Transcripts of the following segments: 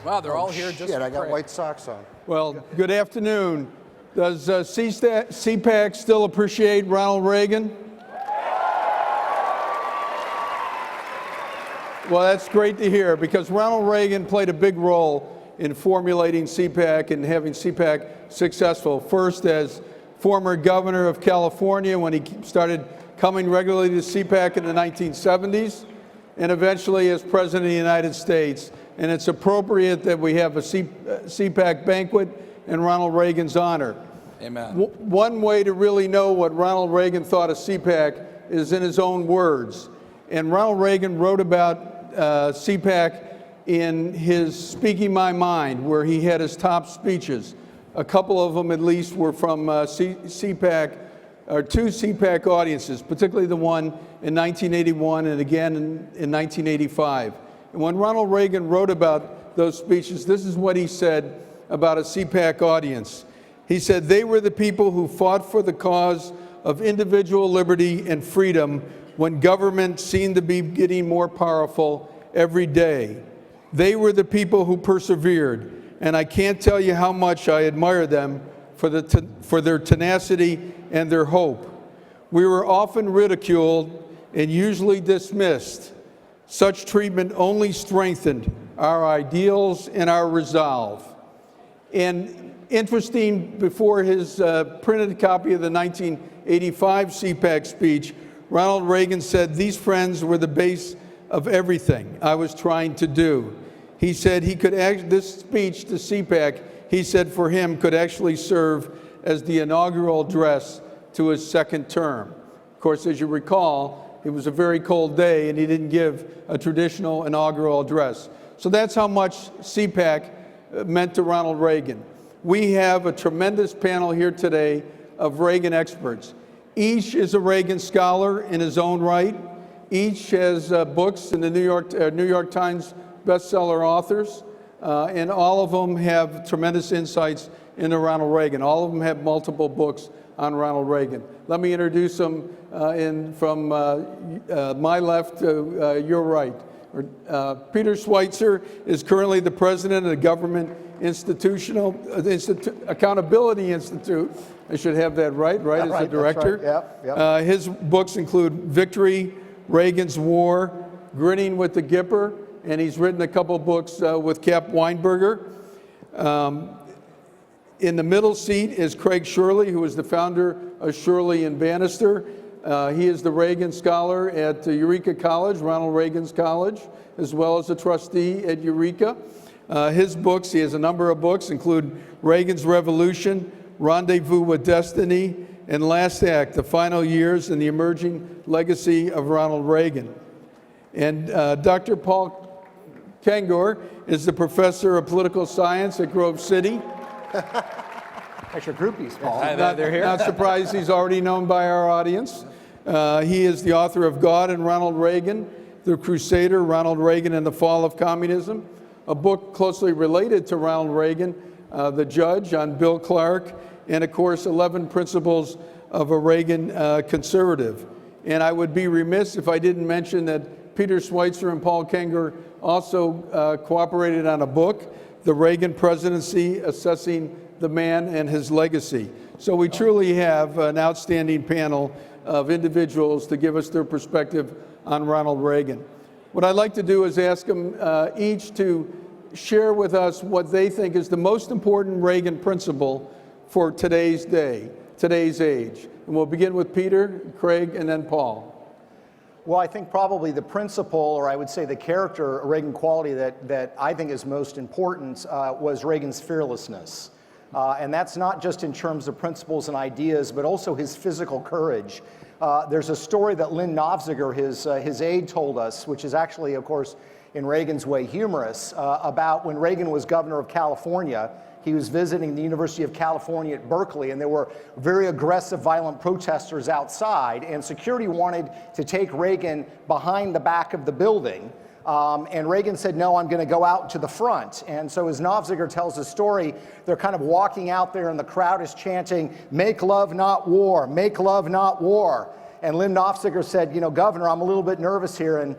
Wow, they're all here just Shit, for I got Craig. white socks on. Well, good afternoon. Does CPAC still appreciate Ronald Reagan? Well, that's great to hear, because Ronald Reagan played a big role in formulating CPAC and having CPAC successful. First, as former governor of California, when he started coming regularly to CPAC in the 1970s, and eventually as president of the United States. And it's appropriate that we have a CPAC banquet in Ronald Reagan's honor. Amen. One way to really know what Ronald Reagan thought of CPAC is in his own words. And Ronald Reagan wrote about CPAC in his Speaking My Mind, where he had his top speeches. A couple of them at least were from CPAC, or two CPAC audiences, particularly the one in 1981 and again in 1985. And when Ronald Reagan wrote about those speeches, this is what he said about a CPAC audience. He said, "They were the people who fought for the cause of individual liberty and freedom when government seemed to be getting more powerful every day. They were the people who persevered, and I can't tell you how much I admire them for their tenacity and their hope. We were often ridiculed and usually dismissed. Such treatment only strengthened our ideals and our resolve." And interesting, before his printed copy of the 1985 CPAC speech, Ronald Reagan said, "These friends were the base of everything I was trying to do." He said he could this speech to CPAC, he said for him, could actually serve as the inaugural address to his second term. Of course, as you recall, it was a very cold day and he didn't give a traditional inaugural address. So that's how much CPAC meant to Ronald Reagan. We have a tremendous panel here today of Reagan experts. Each is a Reagan scholar in his own right. Each has books in the New York Times bestseller authors, and all of them have tremendous insights into Ronald Reagan. All of them have multiple books on Ronald Reagan. Let me introduce them from my left to your right. Peter Schweitzer is currently the president of the Government Accountability Institute. I should have that right, as the director. Right. Yep. His books include Victory, Reagan's War, Grinning with the Gipper, and he's written a couple books with Cap Weinberger. In the middle seat is Craig Shirley, who is the founder of Shirley and Bannister. He is the Reagan Scholar at Eureka College, Ronald Reagan's college, as well as a trustee at Eureka. His books, he has a number of books, include Reagan's Revolution, Rendezvous with Destiny, and Last Act, The Final Years and the Emerging Legacy of Ronald Reagan. And Dr. Paul Kengor is the professor of political science at Grove City. That's your groupies, Paul. Hi, they're here. Not surprised he's already known by our audience. He is the author of God and Ronald Reagan, The Crusader, Ronald Reagan and the Fall of Communism, a book closely related to Ronald Reagan, The Judge on Bill Clark, and of course 11 Principles of a Reagan Conservative. And I would be remiss if I didn't mention that Peter Schweitzer and Paul Kengor also cooperated on a book, The Reagan Presidency, Assessing the Man and His Legacy. So we truly have an outstanding panel of individuals to give us their perspective on Ronald Reagan. What I'd like to do is ask them each to share with us what they think is the most important Reagan principle for today's day, today's age. And we'll begin with Peter, Craig, and then Paul. Well, I think probably the principle, or I would say the character Reagan quality that I think is most important was Reagan's fearlessness. And that's not just in terms of principles and ideas, but also his physical courage. There's a story that Lynn Nofziger, his aide, told us, which is actually, of course, in Reagan's way humorous, about when Reagan was governor of California. He was visiting the University of California at Berkeley, and there were very aggressive, violent protesters outside, and security wanted to take Reagan behind the back of the building. And Reagan said, "No, I'm going to go out to the front." And so as Nofziger tells the story, they're kind of walking out there and the crowd is chanting, "Make love, not war, make love, not war." And Lynn Nofziger said, "You know, Governor, I'm a little bit nervous here." And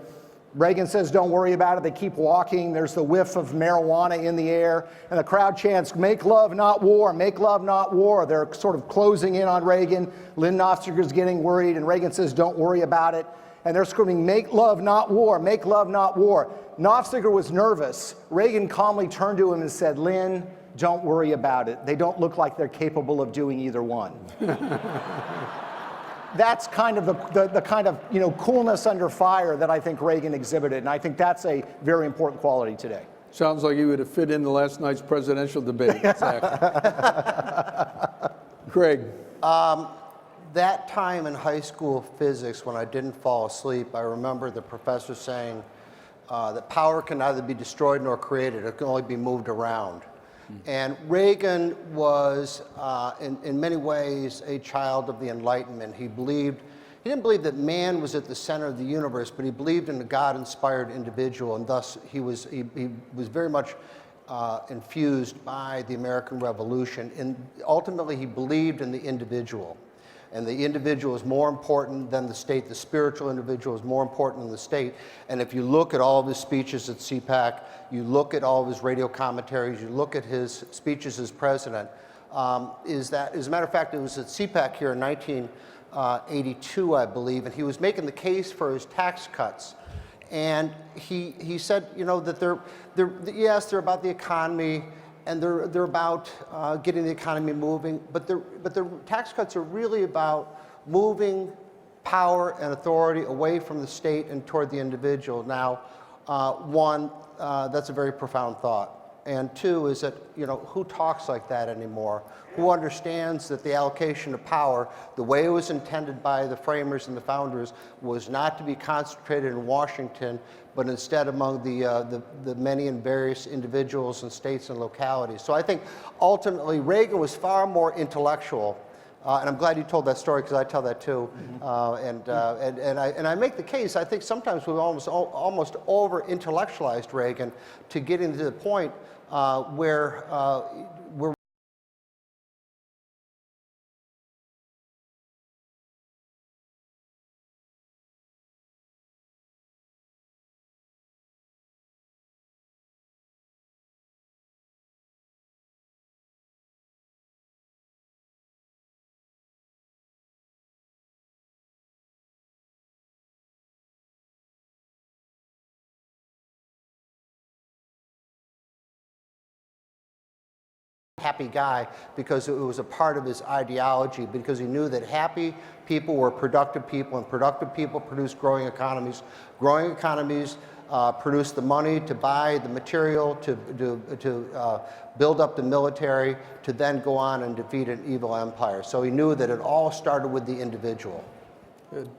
Reagan says, don't worry about it. They keep walking. There's the whiff of marijuana in the air. And the crowd chants, make love, not war, make love, not war. They're sort of closing in on Reagan. Lynn Nofziger's getting worried, and Reagan says, don't worry about it. And they're screaming, make love, not war, make love, not war. Nofziger was nervous. Reagan calmly turned to him and said, Lynn, don't worry about it. They don't look like they're capable of doing either one. That's kind of the kind of coolness under fire that I think Reagan exhibited, and I think that's a very important quality today. Sounds like you would have fit into last night's presidential debate. Exactly. Craig. That time in high school physics when I didn't fall asleep, I remember the professor saying that power can neither be destroyed nor created, it can only be moved around. And Reagan was, in many ways, a child of the Enlightenment. He didn't believe that man was at the center of the universe, but he believed in a God-inspired individual, and thus he was very much infused by the American Revolution. And ultimately, he believed in the individual. And the individual is more important than the state. The spiritual individual is more important than the state. And if you look at all of his speeches at CPAC, you look at all of his radio commentaries, you look at his speeches as president, as a matter of fact, it was at CPAC here in 1982, I believe, and he was making the case for his tax cuts. And he said, that yes, they're about the economy, and they're about getting the economy moving, but the tax cuts are really about moving power and authority away from the state and toward the individual. Now, one, that's a very profound thought. And two is that, who talks like that anymore? Who understands that the allocation of power, the way it was intended by the framers and the founders, was not to be concentrated in Washington, but instead among the many and various individuals and states and localities. So I think ultimately Reagan was far more intellectual. And I'm glad you told that story because I tell that too. And I make the case, I think sometimes we've almost over-intellectualized Reagan to getting to the point where we're happy guy because it was a part of his ideology, because he knew that happy people were productive people, and productive people produce growing economies. Growing economies produce the money to buy the material, to build up the military, to then go on and defeat an evil empire. So he knew that it all started with the individual. Good.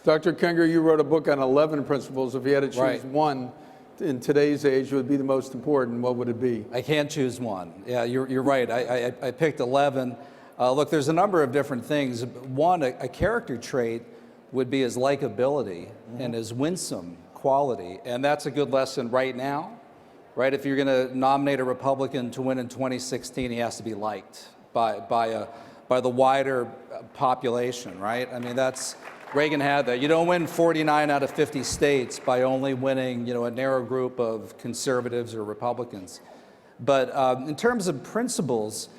Dr. Kenger, you wrote a book on 11 principles. If you had to choose one in today's age would be the most important, what would it be? I can't choose one. Yeah, you're right. I picked 11. Look, there's a number of different things. One, a character trait would be his likability and his winsome quality. And that's a good lesson right now, right? If you're going to nominate a Republican to win in 2016, he has to be liked by the wider population, right? I mean, Reagan had that. You don't win 49 out of 50 states by only winning, a narrow group of conservatives or Republicans. But in terms of principles,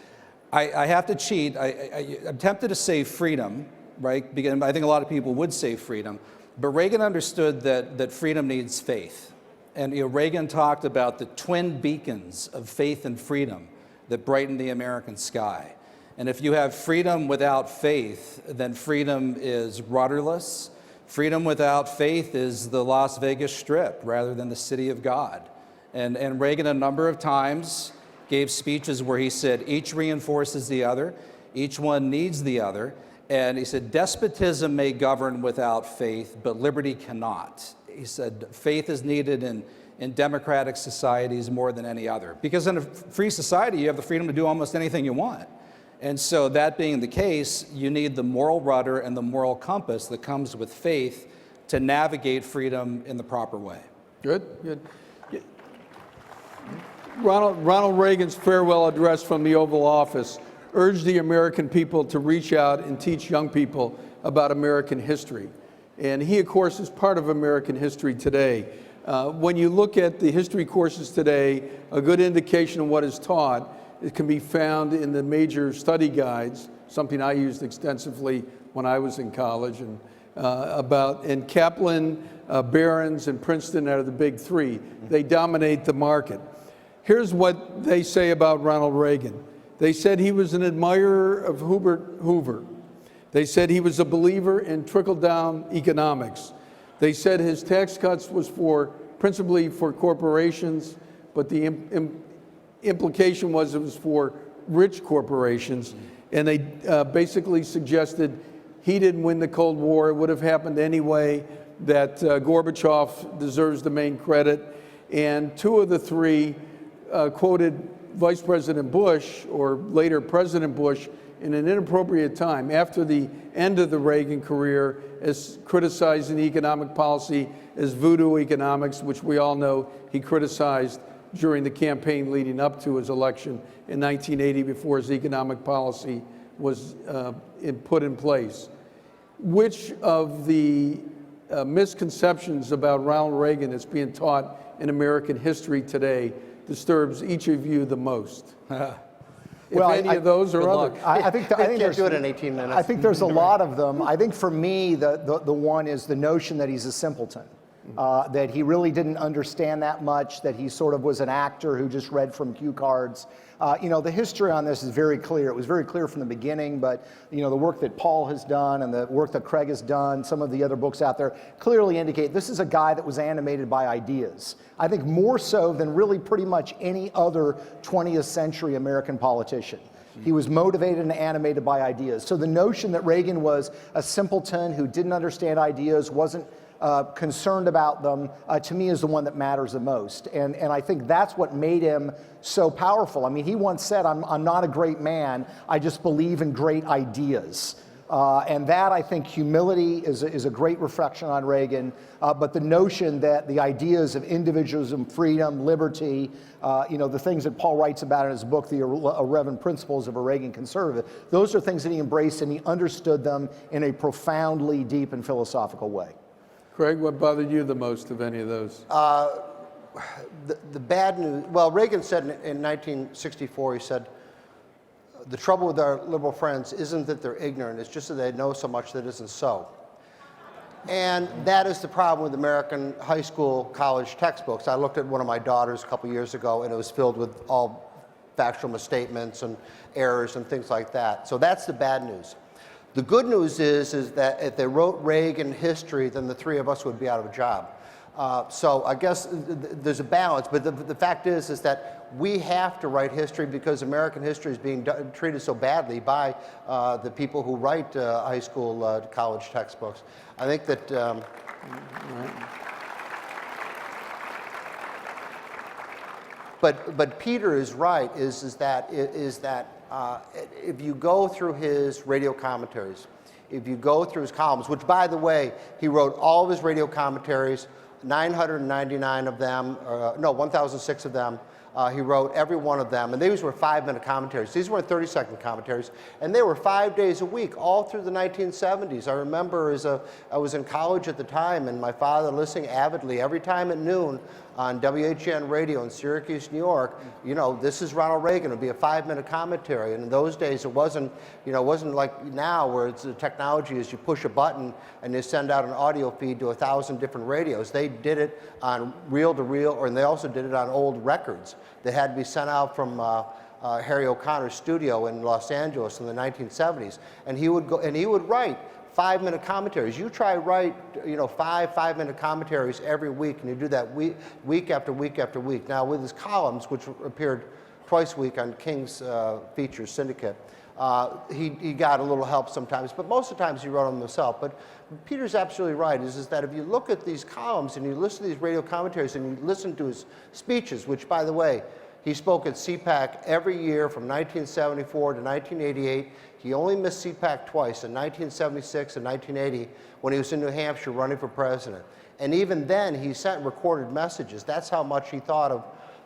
I have to cheat. I'm tempted to say freedom, right? Because I think a lot of people would say freedom. But Reagan understood that freedom needs faith. And Reagan talked about the twin beacons of faith and freedom that brighten the American sky. And if you have freedom without faith, then freedom is rudderless. Freedom without faith is the Las Vegas Strip rather than the city of God. And Reagan a number of times gave speeches where he said each reinforces the other, each one needs the other. And he said despotism may govern without faith, but liberty cannot. He said faith is needed in democratic societies more than any other. Because in a free society, you have the freedom to do almost anything you want. And so that being the case, you need the moral rudder and the moral compass that comes with faith to navigate freedom in the proper way. Good. Ronald Reagan's farewell address from the Oval Office urged the American people to reach out and teach young people about American history. And he, of course, is part of American history today. When you look at the history courses today, a good indication of what is taught, it can be found in the major study guides, something I used extensively when I was in college, and and Kaplan, Barron's, and Princeton are the big three. They dominate the market. Here's what they say about Ronald Reagan. They said he was an admirer of Herbert Hoover. They said he was a believer in trickle-down economics. They said his tax cuts was principally for corporations, but the implication was it was for rich corporations. And they basically suggested he didn't win the Cold War. It would have happened anyway, that Gorbachev deserves the main credit. And two of the three quoted Vice President Bush, or later President Bush, in an inappropriate time after the end of the Reagan career, as criticizing economic policy as Voodoo Economics, which we all know he criticized during the campaign leading up to his election in 1980 before his economic policy was put in place. Which of the misconceptions about Ronald Reagan that's being taught in American history today disturbs each of you the most? If Well, any of those or other. I think Can't do it in 18 minutes. I think there's a lot of them. I think for me, the one is the notion that he's a simpleton, that he really didn't understand that much, that he sort of was an actor who just read from cue cards. The history on this is very clear. It was very clear from the beginning, but the work that Paul has done and the work that Craig has done, some of the other books out there, clearly indicate this is a guy that was animated by ideas. I think more so than really pretty much any other 20th century American politician. He was motivated and animated by ideas. So the notion that Reagan was a simpleton who didn't understand ideas, wasn't concerned about them, to me is the one that matters the most. And I think that's what made him so powerful. I mean, he once said, I'm not a great man, I just believe in great ideas. And that, I think, humility is a great reflection on Reagan, but the notion that the ideas of individualism, freedom, liberty, the things that Paul writes about in his book, The 11 Principles of a Reagan Conservative, those are things that he embraced, and he understood them in a profoundly deep and philosophical way. Craig, what bothered you the most of any of those? The bad news, well, Reagan said in 1964, he said, the trouble with our liberal friends isn't that they're ignorant, it's just that they know so much that isn't so. And that is the problem with American high school, college textbooks. I looked at one of my daughters a couple years ago, and it was filled with all factual misstatements and errors and things like that. So that's the bad news. The good news is that if they wrote Reagan history, then the three of us would be out of a job. So I guess there's a balance, but the fact is that we have to write history because American history is being treated so badly by the people who write high school, college textbooks. I think that. But Peter is right. Is that if you go through his radio commentaries, if you go through his columns, which, by the way, he wrote all of his radio commentaries, 999 of them, 1,006 of them. He wrote every one of them, and these were 5-minute commentaries. These weren't 30-second commentaries, and they were 5 days a week, all through the 1970s. I remember I was in college at the time, and my father listening avidly every time at noon on WHN radio in Syracuse, New York. This is Ronald Reagan. It would be a 5-minute commentary, and in those days it wasn't like now where it's the technology is you push a button and you send out an audio feed to 1,000 different radios. They did it on reel-to-reel, and they also did it on old records that had to be sent out from Harry O'Connor's studio in Los Angeles in the 1970s. And he would write 5-minute commentaries. You try write, 5-minute commentaries every week, and you do that week after week after week. Now with his columns, which appeared twice a week on King's Features Syndicate, he got a little help sometimes, but most of the times he wrote them himself. But Peter's absolutely right, is that if you look at these columns and you listen to these radio commentaries and you listen to his speeches, which, by the way, he spoke at CPAC every year from 1974 to 1988. He only missed CPAC twice, in 1976 and 1980, when he was in New Hampshire running for president. And even then, he sent recorded messages. That's how much he thought of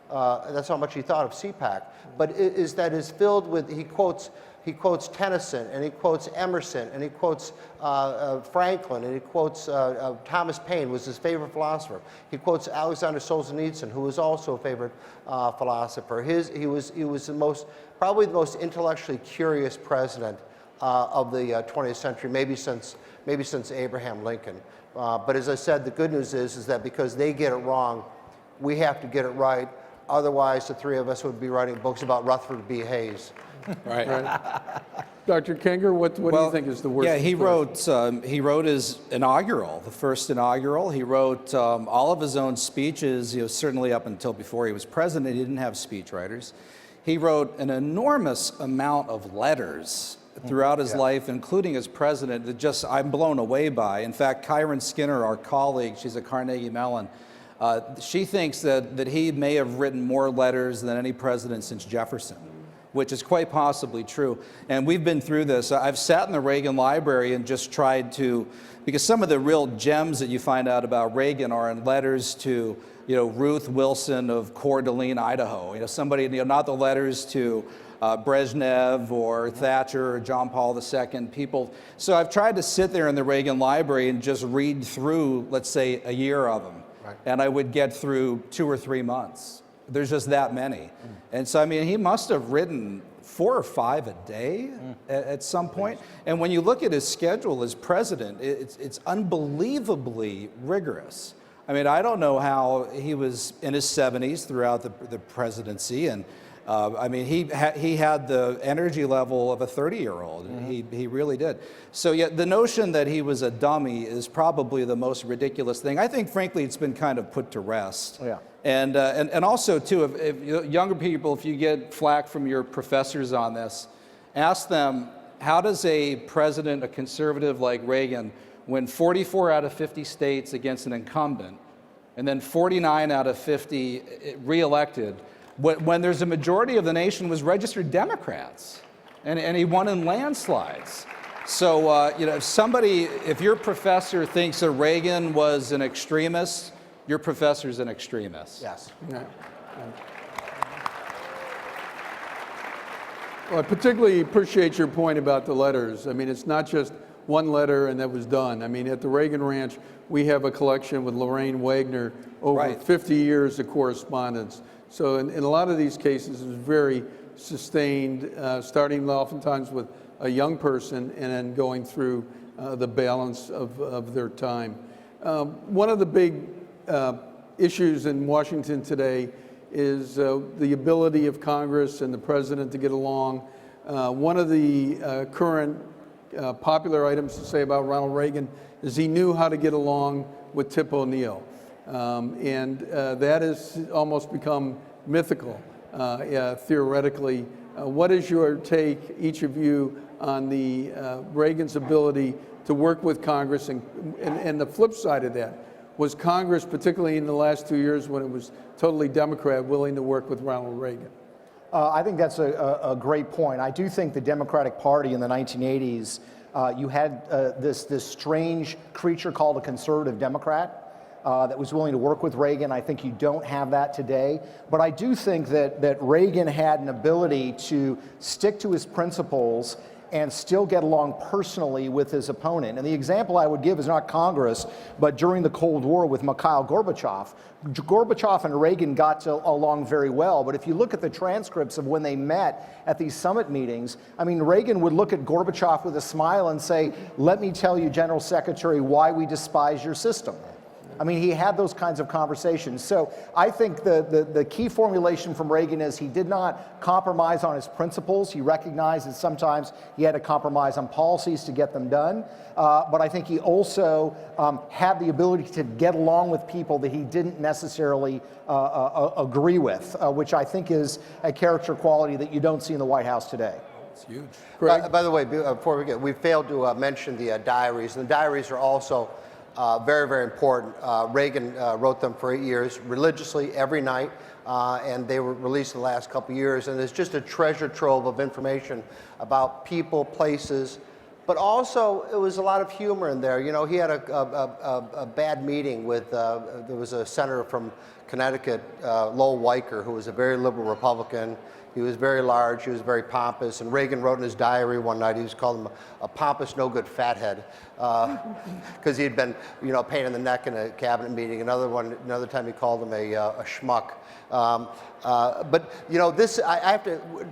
That's how much he thought of CPAC. But is filled with, he quotes Tennyson, and he quotes Emerson, and he quotes Franklin, and he quotes Thomas Paine was his favorite philosopher. He quotes Alexander Solzhenitsyn, who was also a favorite philosopher. He was probably the most intellectually curious president of the 20th century, maybe since Abraham Lincoln. But as I said, the good news is that because they get it wrong, we have to get it right. Otherwise, the three of us would be writing books about Rutherford B. Hayes. Right. Dr. Kenger, what do you think is the worst? Yeah, he wrote his inaugural, the first inaugural. He wrote all of his own speeches. Certainly up until before he was president, he didn't have speechwriters. He wrote an enormous amount of letters throughout his life, including as president, that I'm blown away by. In fact, Kyron Skinner, our colleague, she's at Carnegie Mellon, she thinks that he may have written more letters than any president since Jefferson, which is quite possibly true. And we've been through this. I've sat in the Reagan Library and just tried to, because some of the real gems that you find out about Reagan are in letters to, Ruth Wilson of Coeur d'Alene, Idaho. Somebody, not the letters to Brezhnev or Thatcher or John Paul II, people. So I've tried to sit there in the Reagan Library and just read through, let's say, a year of them. Right. And I would get through 2 or 3 months. There's just that many. And so, he must have written 4 or 5 a day at some point. And when you look at his schedule as president, it's unbelievably rigorous. I don't know how he was in his 70s throughout the presidency. And he had the energy level of a 30-year-old. He really did. So yeah, the notion that he was a dummy is probably the most ridiculous thing. I think, frankly, it's been kind of put to rest. Yeah. And also, too, if younger people, if you get flack from your professors on this, ask them, how does a president, a conservative like Reagan, win 44 out of 50 states against an incumbent, and then 49 out of 50 reelected, when there's a majority of the nation was registered Democrats, and he won in landslides. So, if your professor thinks that Reagan was an extremist, your professor's an extremist. Yes. Yeah. Well, I particularly appreciate your point about the letters. It's not just one letter and that was done. At the Reagan Ranch, we have a collection with Lorraine Wagner over 50 years of correspondence. So in a lot of these cases, it was very sustained, starting oftentimes with a young person and then going through the balance of their time. One of the big issues in Washington today is the ability of Congress and the president to get along. One of the current popular items to say about Ronald Reagan is he knew how to get along with Tip O'Neill. And that has almost become mythical, theoretically. What is your take, each of you, on the Reagan's ability to work with Congress? And the flip side of that, was Congress, particularly in the last 2 years when it was totally Democrat, willing to work with Ronald Reagan? I think that's a great point. I do think the Democratic Party in the 1980s, you had this strange creature called a conservative Democrat that was willing to work with Reagan. I think you don't have that today. But I do think that Reagan had an ability to stick to his principles and still get along personally with his opponent. And the example I would give is not Congress, but during the Cold War with Mikhail Gorbachev. Gorbachev and Reagan got along very well, but if you look at the transcripts of when they met at these summit meetings, Reagan would look at Gorbachev with a smile and say, "Let me tell you, General Secretary, why we despise your system." He had those kinds of conversations. So I think the key formulation from Reagan is he did not compromise on his principles. He recognized that sometimes he had to compromise on policies to get them done. But I think he also had the ability to get along with people that he didn't necessarily agree with, which I think is a character quality that you don't see in the White House today. It's huge. By the way, before we failed to mention the diaries. And the diaries are also very, very important. Reagan wrote them for 8 years religiously every night, and they were released in the last couple of years. And it's just a treasure trove of information about people, places, But also, it was a lot of humor in there. You know, he had a bad meeting with, there was a senator from Connecticut, Lowell Weicker, who was a very liberal Republican. He was very large, he was very pompous, and Reagan wrote in his diary one night, he was called him a pompous, no-good fathead, because he had been, you know, a pain in the neck in a cabinet meeting. Another time he called him a schmuck. But, you know,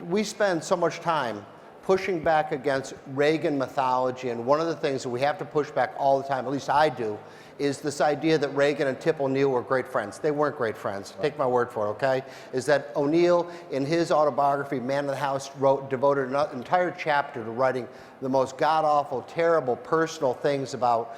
we spend so much time pushing back against Reagan mythology, and one of the things that we have to push back all the time, at least I do, is this idea that Reagan and Tip O'Neill were great friends. They weren't great friends. Take my word for it, okay? Is that O'Neill, in his autobiography, Man of the House, devoted an entire chapter to writing the most god-awful, terrible, personal things about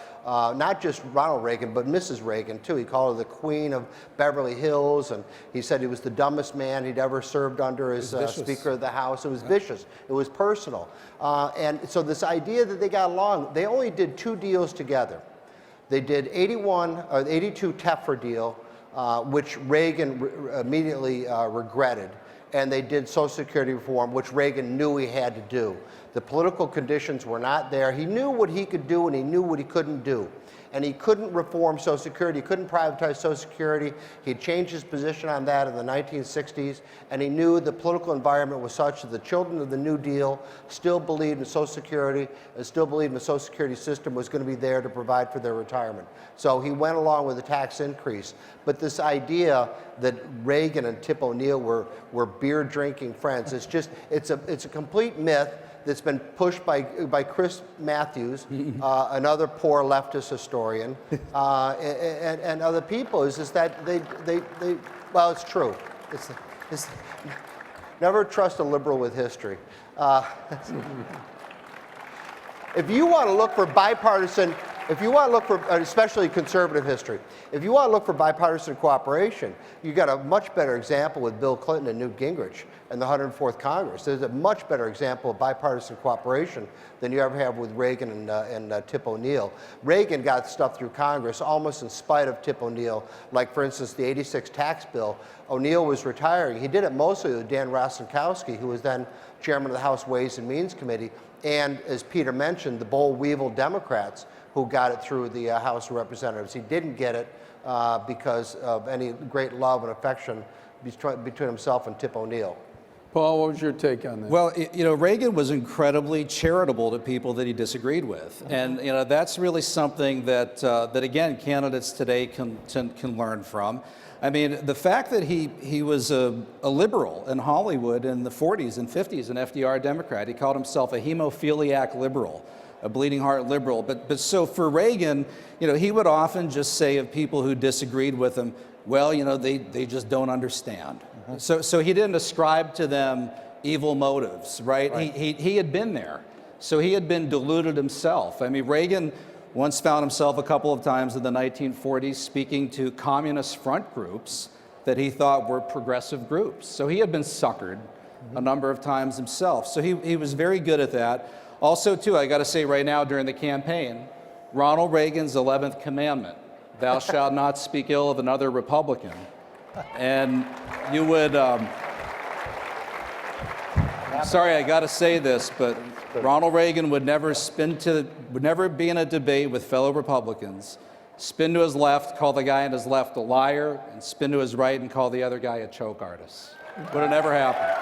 not just Ronald Reagan, but Mrs. Reagan, too. He called her the Queen of Beverly Hills, and he said he was the dumbest man he'd ever served under as Speaker of the House. It was vicious. It was personal. And so this idea that they got along, they only did 2 deals together. They did 82 Tefra deal, which Reagan immediately regretted, and they did Social Security reform, which Reagan knew he had to do. The political conditions were not there. He knew what he could do and he knew what he couldn't do. And he couldn't reform Social Security, he couldn't privatize Social Security. He changed his position on that in the 1960s, and he knew the political environment was such that the children of the New Deal still believed in Social Security and still believed the Social Security system was going to be there to provide for their retirement. So he went along with the tax increase. But this idea that Reagan and Tip O'Neill were beer-drinking friends, it's a complete myth that's been pushed by Chris Matthews, another poor leftist historian, and other people, is just that well, it's true. It's never trust a liberal with history. If you want to look for bipartisan, especially conservative history, if you want to look for bipartisan cooperation, you got a much better example with Bill Clinton and Newt Gingrich and the 104th Congress. There's a much better example of bipartisan cooperation than you ever have with Reagan and Tip O'Neill. Reagan got stuff through Congress almost in spite of Tip O'Neill, like, for instance, the '86 tax bill. O'Neill was retiring. He did it mostly with Dan Rostenkowski, who was then chairman of the House Ways and Means Committee, and, as Peter mentioned, the Boll-Weevil Democrats, who got it through the House of Representatives. He didn't get it because of any great love and affection between himself and Tip O'Neill. Paul, what was your take on that? Well, you know, Reagan was incredibly charitable to people that he disagreed with, and you know that's really something that again candidates today can learn from. I mean, the fact that he was a liberal in Hollywood in the 40s and 50s, an FDR Democrat. He called himself a hemophiliac liberal, a bleeding heart liberal. But so for Reagan, you know, he would often just say of people who disagreed with him, well, you know, they just don't understand. So he didn't ascribe to them evil motives, right? He had been there. So he had been deluded himself. I mean, Reagan once found himself a couple of times in the 1940s speaking to communist front groups that he thought were progressive groups. So he had been suckered a number of times himself. So he was very good at that. Also, too, I got to say right now during the campaign, Ronald Reagan's 11th commandment, thou shalt not speak ill of another Republican. And you would, sorry, I got to say this, but Ronald Reagan would never be in a debate with fellow Republicans, spin to his left, call the guy on his left a liar, and spin to his right and call the other guy a choke artist. Would have never happened.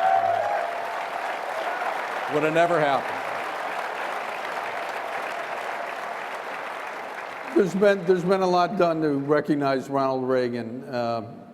Would have never happened. There's been a lot done to recognize Ronald Reagan.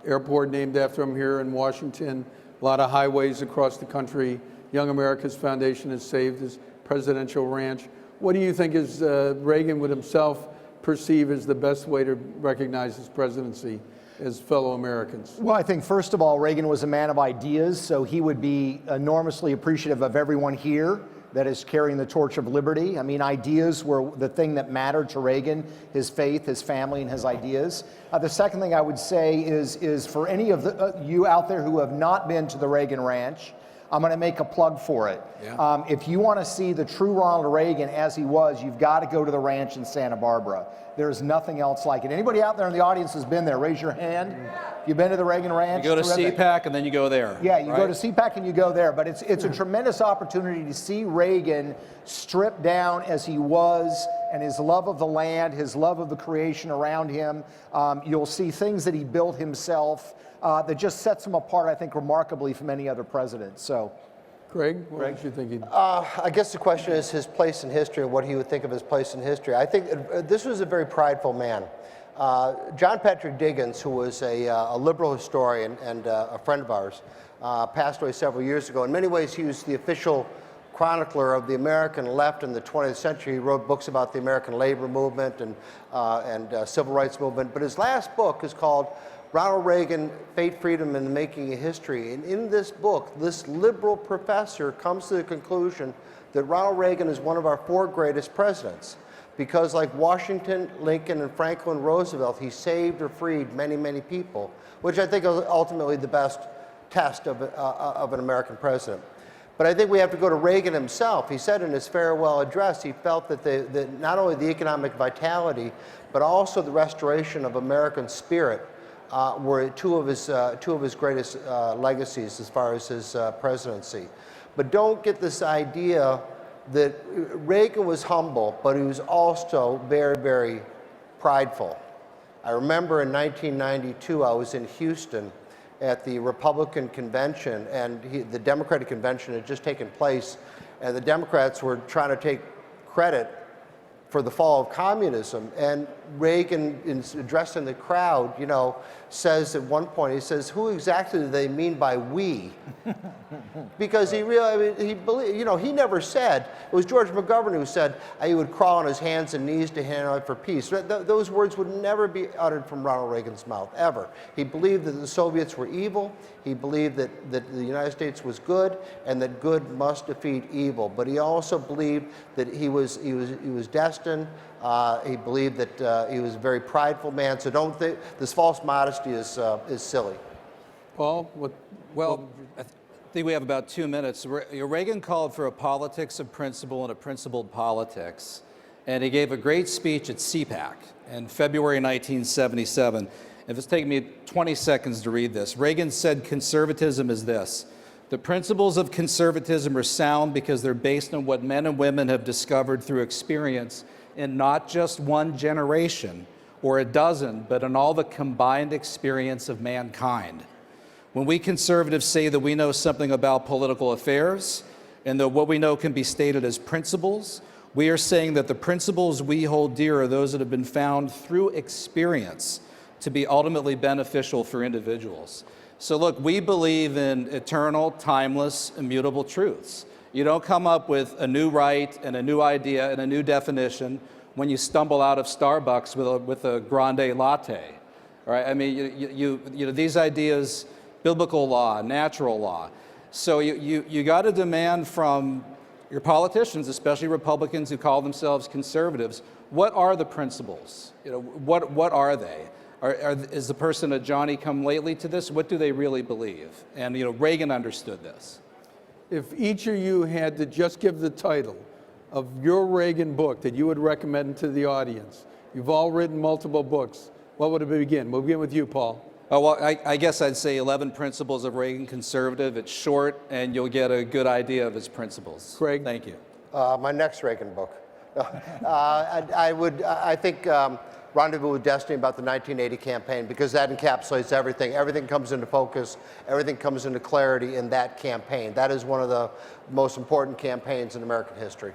Airport named after him here in Washington, a lot of highways across the country. Young America's Foundation has saved his presidential ranch. What do you think is Reagan would himself perceive as the best way to recognize his presidency as fellow Americans? Well, I think first of all, Reagan was a man of ideas, so he would be enormously appreciative of everyone here that is carrying the torch of liberty. I mean, ideas were the thing that mattered to Reagan, his faith, his family, and his ideas. The second thing I would say is for any of you out there who have not been to the Reagan Ranch, I'm going to make a plug for it. Yeah. If you want to see the true Ronald Reagan as he was, you've got to go to the ranch in Santa Barbara. There's nothing else like it. Anybody out there in the audience has been there? Raise your hand. You've been to the Reagan Ranch? You go to Terrific. CPAC and then you go there. Yeah, you go right? to CPAC and you go there, but it's a tremendous opportunity to see Reagan stripped down as he was, and his love of the land, his love of the creation around him. You'll see things that he built himself that just sets him apart, I think, remarkably from any other president. So, Craig, what did you think? I guess the question is his place in history, what he would think of his place in history. I think this was a very prideful man. John Patrick Diggins, who was a liberal historian and a friend of ours, passed away several years ago. In many ways, he was the official chronicler of the American left in the 20th century. He wrote books about the American labor movement and civil rights movement. But his last book is called Ronald Reagan, Fate, Freedom, and the Making of History. And in this book, this liberal professor comes to the conclusion that Ronald Reagan is one of our 4 greatest presidents. Because like Washington, Lincoln, and Franklin Roosevelt, he saved or freed many, many people, which I think is ultimately the best test of an American president. But I think we have to go to Reagan himself. He said in his farewell address, he felt that not only the economic vitality, but also the restoration of American spirit were two of his greatest legacies as far as his presidency. But don't get this idea that Reagan was humble, but he was also very, very prideful. I remember in 1992, I was in Houston at the Republican convention, and the Democratic convention had just taken place, and the Democrats were trying to take credit for the fall of communism. And Reagan, in addressing the crowd, says at one point, he says, "Who exactly do they mean by we?" Because he really, he believed, he never said, it was George McGovern who said he would crawl on his hands and knees to Hanoi for peace. Those words would never be uttered from Ronald Reagan's mouth, ever. He believed that the Soviets were evil. He believed that the United States was good, and that good must defeat evil. But he also believed that he was destined. He believed that he was a very prideful man. So don't think this false modesty is silly. Paul, Well, I think we have about 2 minutes. Reagan called for a politics of principle and a principled politics. And he gave a great speech at CPAC in February 1977. If it's taking me 20 seconds to read this, Reagan said conservatism is this: the principles of conservatism are sound because they're based on what men and women have discovered through experience in not just one generation or a dozen, but in all the combined experience of mankind. When we conservatives say that we know something about political affairs and that what we know can be stated as principles, we are saying that the principles we hold dear are those that have been found through experience to be ultimately beneficial for individuals. So look, we believe in eternal, timeless, immutable truths. You don't come up with a new right and a new idea and a new definition when you stumble out of Starbucks with a grande latte. All right? I mean, these ideas, biblical law, natural law. So you got to demand from your politicians, especially Republicans who call themselves conservatives, what are the principles? What are they? Is the person a Johnny-come-lately to this? What do they really believe? And Reagan understood this. if each of you had to just give the title of your Reagan book that you would recommend to the audience, you've all written multiple books, what would it begin? We'll begin with you, Paul. Oh, well, I guess I'd say 11 Principles of Reagan Conservative. It's short, and you'll get a good idea of his principles. Craig? Thank you. My next Reagan book. I think Rendezvous with Destiny about the 1980 campaign, because that encapsulates everything. Everything comes into focus. Everything comes into clarity in that campaign. That is one of the most important campaigns in American history.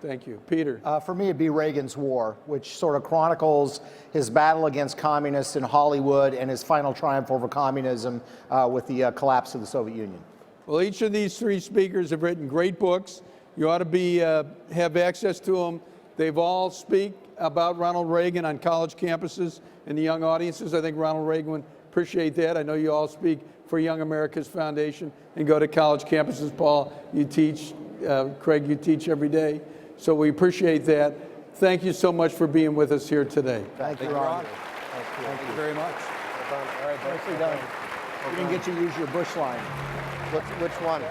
Thank you. Peter? For me, it'd be Reagan's War, which sort of chronicles his battle against communists in Hollywood and his final triumph over communism with the collapse of the Soviet Union. Well, each of these three speakers have written great books. You ought to have access to them. They've all speak about Ronald Reagan on college campuses and the young audiences. I think Ronald Reagan would appreciate that. I know you all speak for Young America's Foundation and go to college campuses. Paul, you teach. Craig, you teach every day. So we appreciate that. Thank you so much for being with us here today. Thank you, Ron. Thank you very much. Nicely done. We didn't get you to use your Bush line. Which one?